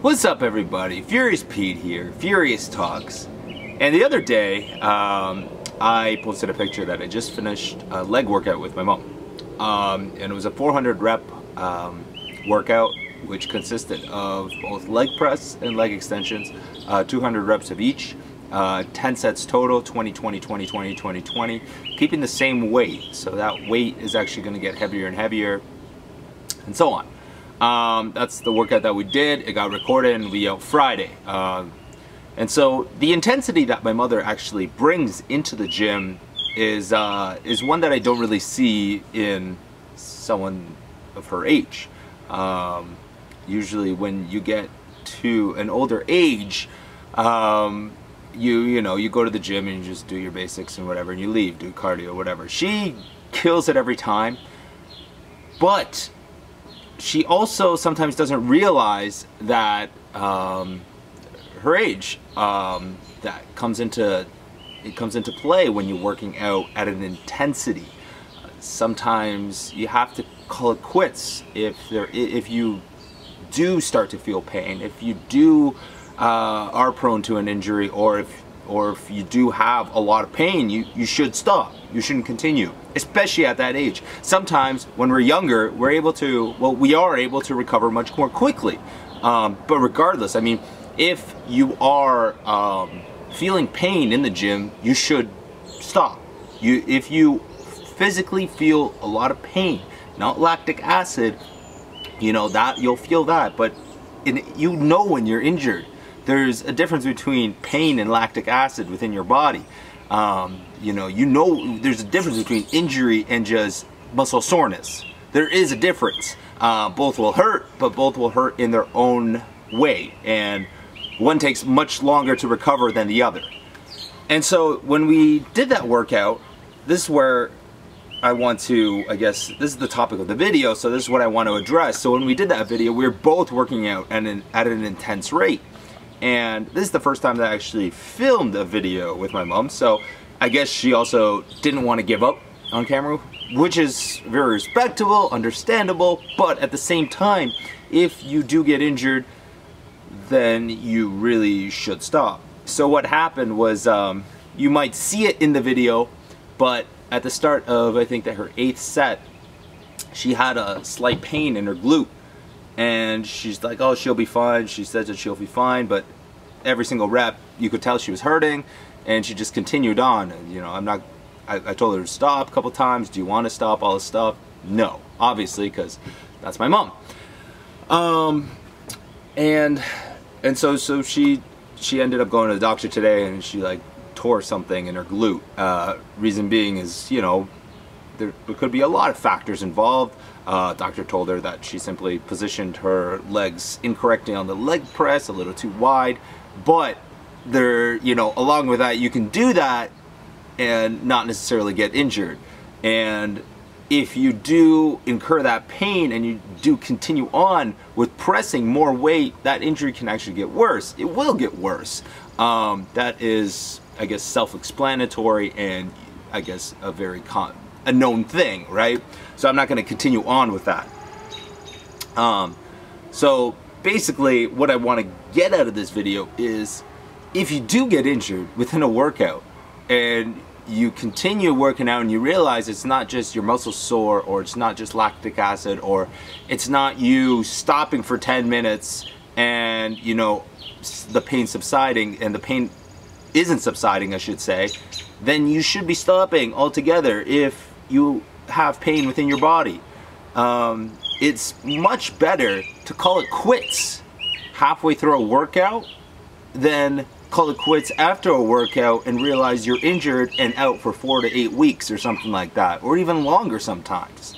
What's up, everybody? Furious Pete here, Furious Talks. And the other day, I posted a picture that I just finished a leg workout with my mom. And it was a 400 rep workout, which consisted of both leg press and leg extensions, 200 reps of each, 10 sets total, 20, 20, 20, 20, 20, 20, keeping the same weight. So that weight is actually going to get heavier and heavier, and so on. That's the workout that we did. It got recorded and we out Friday. And so the intensity that my mother actually brings into the gym is one that I don't really see in someone of her age. Usually when you get to an older age, you go to the gym and you just do your basics and whatever, and you leave, do cardio, whatever. She kills it every time, but she also sometimes doesn't realize that her age that comes into play when you're working out at an intensity. Sometimes you have to call it quits if you do start to feel pain, if you do are prone to an injury, or if you do have a lot of pain, you should stop. You shouldn't continue, especially at that age. Sometimes when we're younger, we are able to recover much more quickly. But regardless, I mean, if you are feeling pain in the gym, you should stop. If you physically feel a lot of pain, not lactic acid, that you'll feel that, but when you're injured, there's a difference between pain and lactic acid within your body. There's a difference between injury and just muscle soreness. There is a difference. Both will hurt, but both will hurt in their own way, and one takes much longer to recover than the other. And so when we did that workout, this is where I want to, I guess, this is the topic of the video, so this is what I want to address. So when we did that video, we were both working out at an intense rate. And this is the first time that I actually filmed a video with my mom, so I guess she also didn't want to give up on camera, which is very respectable, understandable, but at the same time, if you do get injured, then you really should stop. So what happened was, you might see it in the video, but at the start of, I think that her 8th set, she had a slight pain in her glute. And she's like, oh, she'll be fine. She says that she'll be fine, but every single rep, you could tell she was hurting, and she just continued on. And, I told her to stop a couple times. Do you want to stop all this stuff? No, obviously, because that's my mom. And so she ended up going to the doctor today, and she tore something in her glute. Reason being is, there could be a lot of factors involved. Doctor told her that she simply positioned her legs incorrectly on the leg press, a little too wide. But along with that, you can do that and not necessarily get injured. And if you do incur that pain and you do continue on with pressing more weight, that injury can actually get worse. It will get worse. That is, I guess, self-explanatory, and I guess a known thing, right? So I'm not going to continue on with that. So basically what I want to get out of this video is, if you do get injured within a workout and you continue working out and you realize it's not just your muscles sore, or it's not just lactic acid, or it's not you stopping for 10 minutes and the pain subsiding, and the pain isn't subsiding, I should say, then you should be stopping altogether if you have pain within your body. It's much better to call it quits halfway through a workout than call it quits after a workout and realize you're injured and out for 4 to 8 weeks or something like that, or even longer sometimes.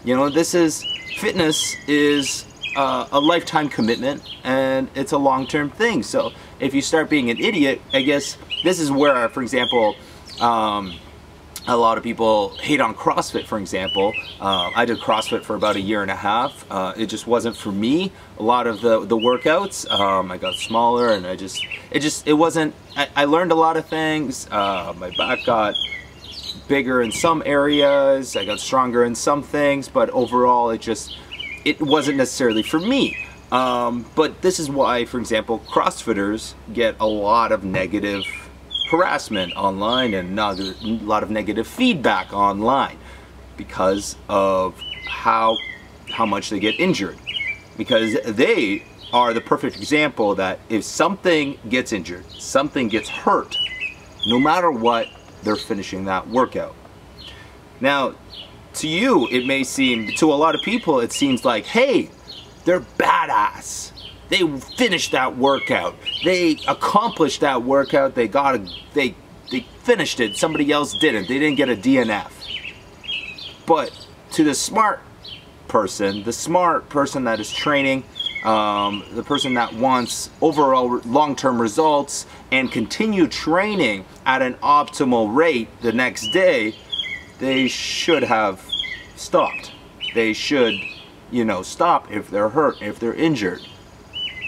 Fitness is a lifetime commitment, and it's a long-term thing. So if you start being an idiot, I guess this is where, for example, a lot of people hate on CrossFit, for example. I did CrossFit for about 1.5 years. It just wasn't for me. A lot of the workouts, I got smaller, and it wasn't, I learned a lot of things. My back got bigger in some areas, I got stronger in some things, but overall it wasn't necessarily for me. But this is why, for example, CrossFitters get a lot of negative harassment online and a lot of negative feedback online because of how much they get injured. Because they are the perfect example that if something gets injured, something gets hurt, no matter what, they're finishing that workout. Now, to you, it may seem, to a lot of people, it seems like, hey, they're badass. They finished that workout. They accomplished that workout. They finished it. Somebody else didn't. They didn't get a DNF. But to the smart person that is training, the person that wants overall long-term results and continue training at an optimal rate the next day, they should have stopped. They should, you know, stop if they're hurt, if they're injured.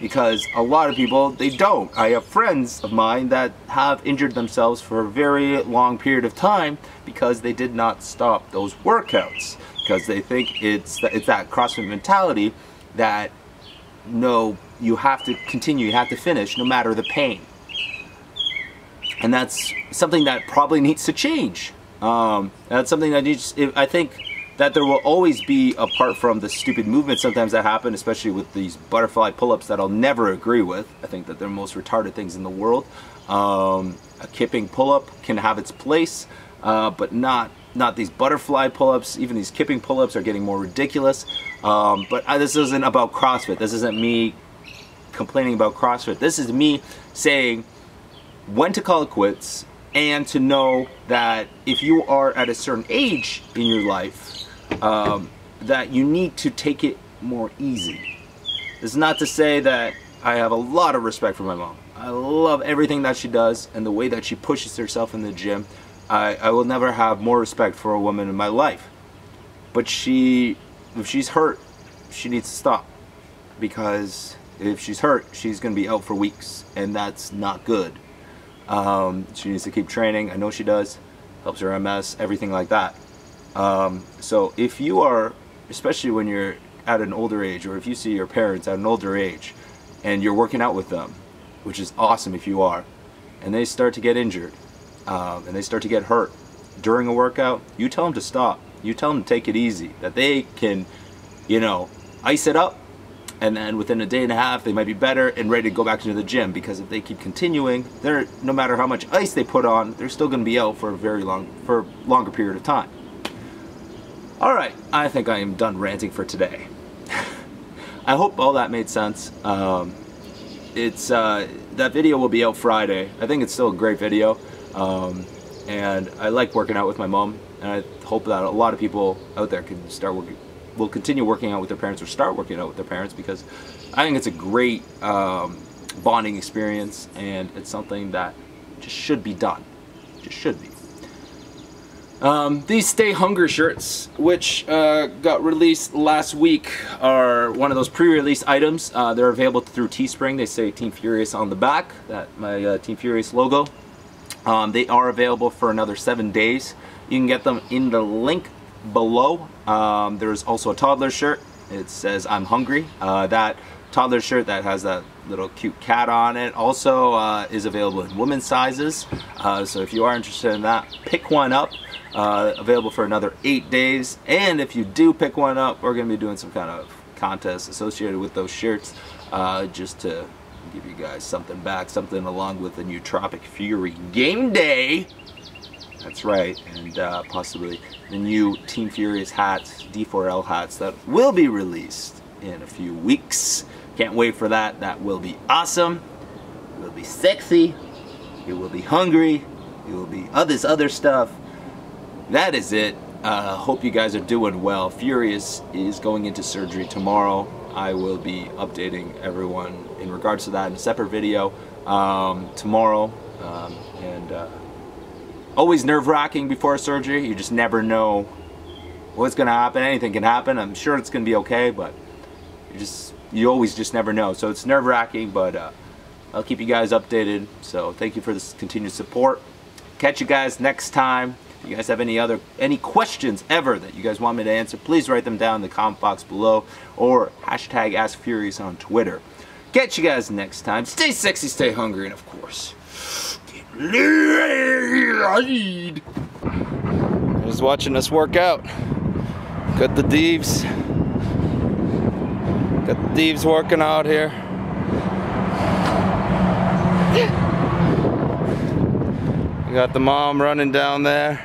Because a lot of people, they don't. I have friends of mine that have injured themselves for a very long period of time because they did not stop those workouts. Because they think it's that CrossFit mentality that, no, you have to continue, you have to finish no matter the pain. And that's something that probably needs to change. That's something that needs, I think that there will always be, apart from the stupid movements sometimes that happen, especially with these butterfly pull-ups that I'll never agree with. I think that they're the most retarded things in the world. A kipping pull-up can have its place, but not these butterfly pull-ups. Even these kipping pull-ups are getting more ridiculous. But this isn't about CrossFit. This isn't me complaining about CrossFit. This is me saying when to call it quits, and to know that if you are at a certain age in your life, that you need to take it more easy. This is not to say that I have a lot of respect for my mom. I love everything that she does and the way that she pushes herself in the gym. I will never have more respect for a woman in my life. But if she's hurt, she needs to stop. Because if she's hurt, she's going to be out for weeks, and that's not good. She needs to keep training. I know she does. Helps her MS, everything like that. So if you are, especially when you're at an older age, or if you see your parents at an older age and you're working out with them, which is awesome if you are, and they start to get injured, and they start to get hurt during a workout, you tell them to stop. You tell them to take it easy, that they can, you know, ice it up, and then within a day and a half they might be better and ready to go back into the gym. Because if they keep continuing, no matter how much ice they put on, they're still going to be out for a longer period of time. Alright, I think I am done ranting for today. I hope all that made sense. That video will be out Friday. I think it's still a great video. And I like working out with my mom, and I hope that a lot of people out there will continue working out with their parents, or start working out with their parents, because I think it's a great bonding experience, and it's something that just should be done. Just should be. These Stay Hungry shirts, which got released last week, are one of those pre-release items. They're available through Teespring. They say Team Furious on the back, my Team Furious logo. They are available for another 7 days. You can get them in the link below. There's also a toddler shirt. It says I'm hungry. That toddler shirt that has that little cute cat on it also is available in women's sizes. So if you are interested in that, pick one up. Available for another 8 days. And if you do pick one up, we're going to be doing some kind of contest associated with those shirts, just to give you guys something back, something along with the new Tropic Fury game day. That's right, and possibly the new Team Furious hats, D4L hats, that will be released in a few weeks. Can't wait for that. That will be awesome. It will be sexy. It will be hungry. It will be all this other stuff. That is it. Hope you guys are doing well. Furious is going into surgery tomorrow. I will be updating everyone in regards to that in a separate video tomorrow. Always nerve-wracking before a surgery. You just never know what's going to happen. Anything can happen. I'm sure it's going to be okay, but you always just never know. So it's nerve-wracking, but I'll keep you guys updated. So thank you for this continued support. Catch you guys next time. If you guys have any questions ever that you guys want me to answer, please write them down in the comment box below, or hashtag AskFurious on Twitter. Catch you guys next time. Stay sexy, stay hungry, and of course, get laid. Just watching us work out. Got the Deeves. Got the Deeves working out here. We got the mom running down there.